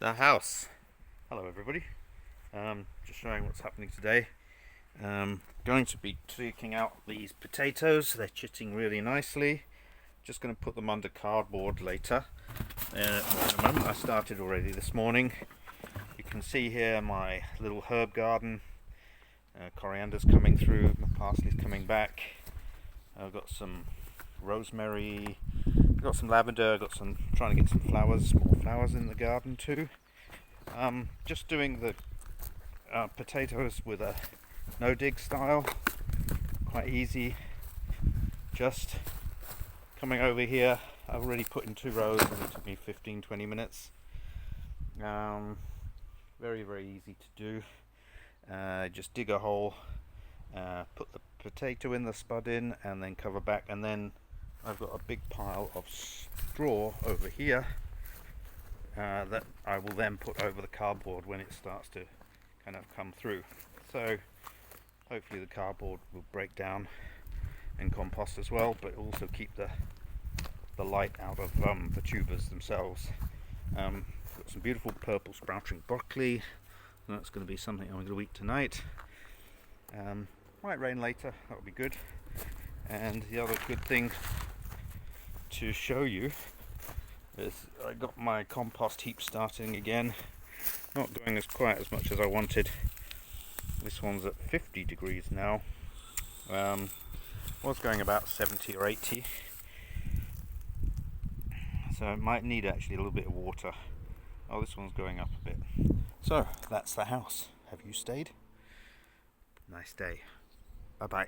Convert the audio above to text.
The house. Hello everybody. Just showing what's happening today. Going to be taking out these potatoes. They're chitting really nicely. Just going to put them under cardboard later. At the moment I started already this morning. You can see here my little herb garden. Coriander's coming through, my parsley's coming back. I've got some rosemary, I've got some lavender, trying to get some flowers, more flowers in the garden too. Just doing the potatoes with a no-dig style, quite easy. Just coming over here, I've already put in 2 rows and it took me 15-20 minutes. Very easy to do. Just dig a hole, put the potato in, the spud in, and then cover back, and then I've got a big pile of straw over here that I will then put over the cardboard when it starts to kind of come through. So hopefully the cardboard will break down and compost as well, but also keep the light out of the tubers themselves. Got some beautiful purple sprouting broccoli. That's going to be something I'm going to eat tonight. Might rain later, that'll be good. And the other good thing to show you is I got my compost heap starting again. Not going quite as much as I wanted. This one's at 50 degrees now. Was going about 70 or 80. So it might need actually a little bit of water. Oh, this one's going up a bit. So that's the house. Have you stayed? Nice day. Bye bye.